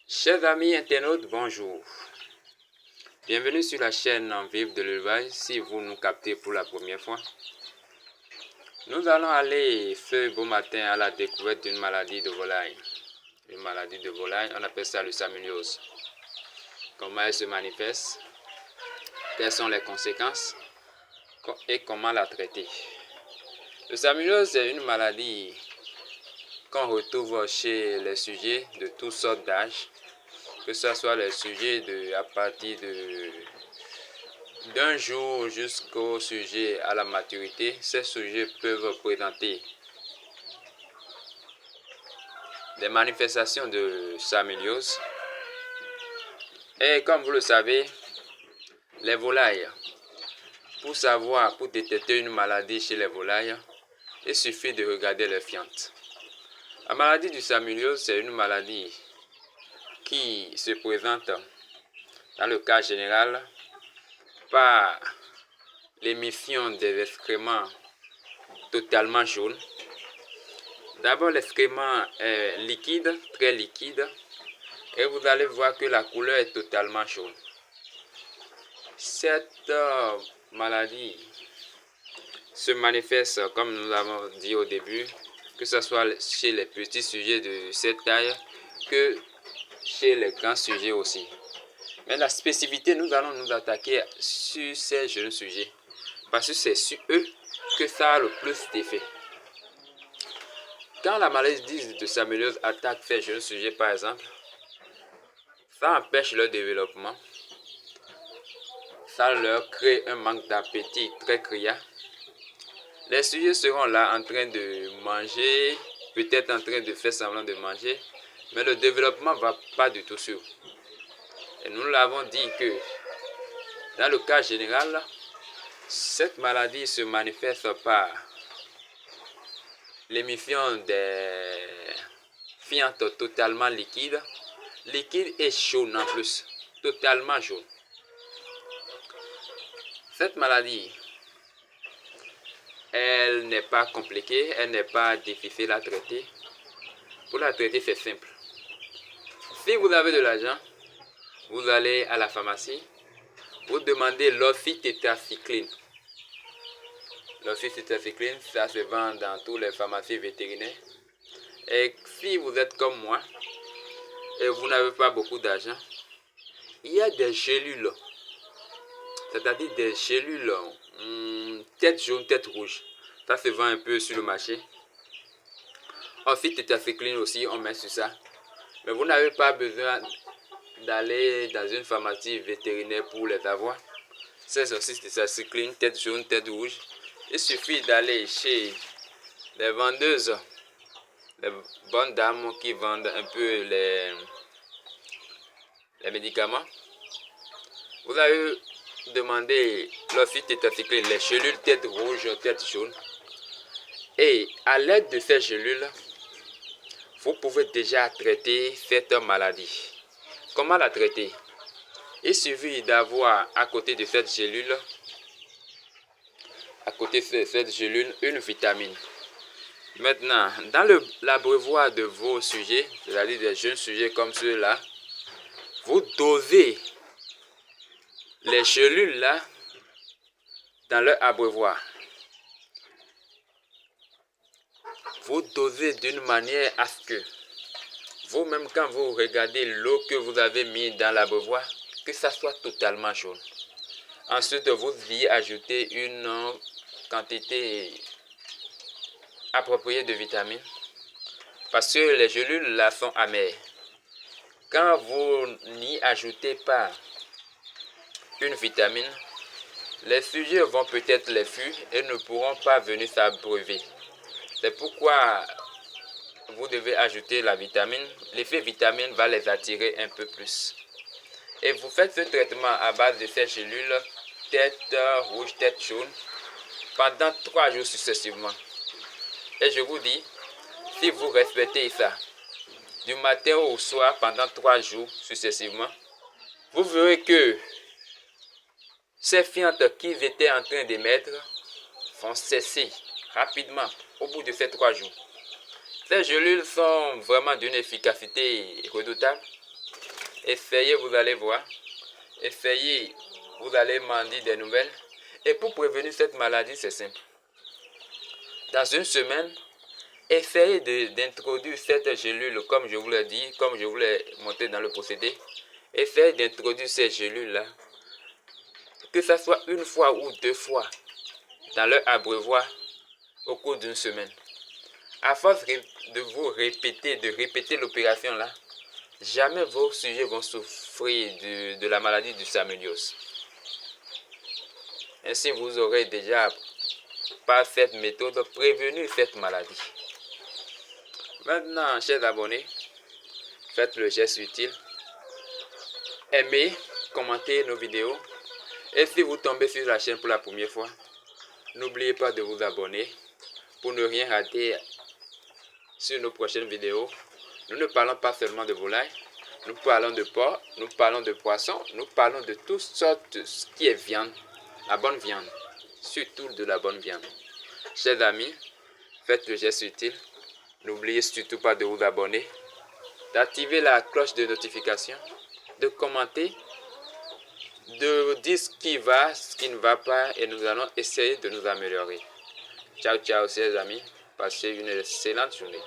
Chers amis internautes, bonjour. Bienvenue sur la chaîne En Vive de l'élevage. Si vous nous captez pour la première fois, nous allons aller ce beau matin à la découverte d'une maladie de volaille. Une maladie de volaille, on appelle ça le salmonellose. Comment elle se manifeste, quelles sont les conséquences et comment la traiter. Le salmonellose est une maladie qu'on retrouve chez les sujets de toutes sortes d'âges, que ce soit les sujets à partir d'un jour jusqu'au sujet à la maturité. Ces sujets peuvent présenter des manifestations de salmonellose. Et comme vous le savez, les volailles, pour détecter une maladie chez les volailles, il suffit de regarder les fientes. La maladie du salmonellose, c'est une maladie qui se présente dans le cas général par l'émission des excréments totalement jaunes. D'abord, l'excrément est liquide, très liquide, et vous allez voir que la couleur est totalement jaune. Cette maladie se manifeste, comme nous l'avons dit au début, que ce soit chez les petits sujets de cette taille que chez les grands sujets aussi. Mais la spécificité, nous allons nous attaquer sur ces jeunes sujets, parce que c'est sur eux que ça a le plus d'effet. Quand la maladie de salmonellose attaque ces jeunes sujets, par exemple, ça empêche leur développement, ça leur crée un manque d'appétit très criard. Les sujets seront là en train de manger, peut-être en train de faire semblant de manger, mais le développement ne va pas du tout suivre. Et nous l'avons dit que dans le cas général, cette maladie se manifeste par l'émission des fientes totalement liquides et jaunes en plus, totalement jaune. Cette maladie, elle n'est pas compliquée, elle n'est pas difficile à traiter. Pour la traiter, c'est simple. Si vous avez de l'argent, vous allez à la pharmacie, vous demandez l'oxytétracycline. L'oxytétracycline, ça se vend dans toutes les pharmacies vétérinaires. Et si vous êtes comme moi et vous n'avez pas beaucoup d'argent, il y a des gélules, c'est-à-dire des gélules tête jaune, tête rouge. Ça se vend un peu sur le marché. Oxytétracycline aussi, on met sur ça. Mais vous n'avez pas besoin d'aller dans une pharmacie vétérinaire pour les avoir. Ces oxytétracycline, tête jaune, tête rouge, il suffit d'aller chez les vendeuses, les bonnes dames qui vendent un peu les médicaments. Vous allez demander l'oxytétracycline, les gélules tête rouge, tête jaune. Et à l'aide de ces gélules, vous pouvez déjà traiter cette maladie. Comment la traiter? Il suffit d'avoir à côté de cette gélule, une vitamine. Maintenant, dans l'abreuvoir de vos sujets, c'est-à-dire des jeunes sujets comme ceux-là, vous dosez les gélules là dans leur abreuvoir. Vous dosez d'une manière à ce que vous-même, quand vous regardez l'eau que vous avez mise dans l'abreuvoir, que ça soit totalement jaune. Ensuite, vous y ajoutez une quantité appropriée de vitamines, parce que les gélules là sont amères. Quand vous n'y ajoutez pas une vitamine, les sujets vont peut-être les fuir et ne pourront pas venir s'abreuver. C'est pourquoi vous devez ajouter la vitamine. L'effet vitamine va les attirer un peu plus. Et vous faites ce traitement à base de ces gélules, tête rouge, tête jaune, pendant 3 jours successivement. Et je vous dis, si vous respectez ça, du matin au soir pendant 3 jours successivement, vous verrez que ces fientes qu'ils étaient en train d'émettre vont cesser rapidement au bout de ces 3 jours. Ces gélules sont vraiment d'une efficacité redoutable. Essayez, vous allez voir. Essayez, vous allez m'en dire des nouvelles. Et pour prévenir cette maladie, c'est simple. Dans une semaine, essayez d'introduire cette gélule, comme je vous l'ai dit, comme je vous l'ai montré dans le procédé. Essayez d'introduire ces gélules-là, que ce soit une fois ou 2 fois, dans leur abreuvoir au cours d'une semaine. À force de vous répéter l'opération là, jamais vos sujets vont souffrir de la maladie du salmonellose. Ainsi, vous aurez déjà, par cette méthode, prévenu cette maladie. Maintenant, chers abonnés, faites le geste utile. Aimez, commentez nos vidéos. Et si vous tombez sur la chaîne pour la première fois, n'oubliez pas de vous abonner pour ne rien rater sur nos prochaines vidéos. Nous ne parlons pas seulement de volaille, nous parlons de porc, nous parlons de poisson, nous parlons de toutes sortes de ce qui est viande, la bonne viande, surtout de la bonne viande. Chers amis, faites le geste utile. N'oubliez surtout pas de vous abonner, d'activer la cloche de notification, de commenter, de dire ce qui va, ce qui ne va pas, et nous allons essayer de nous améliorer. Ciao, ciao, chers amis. Passez une excellente journée.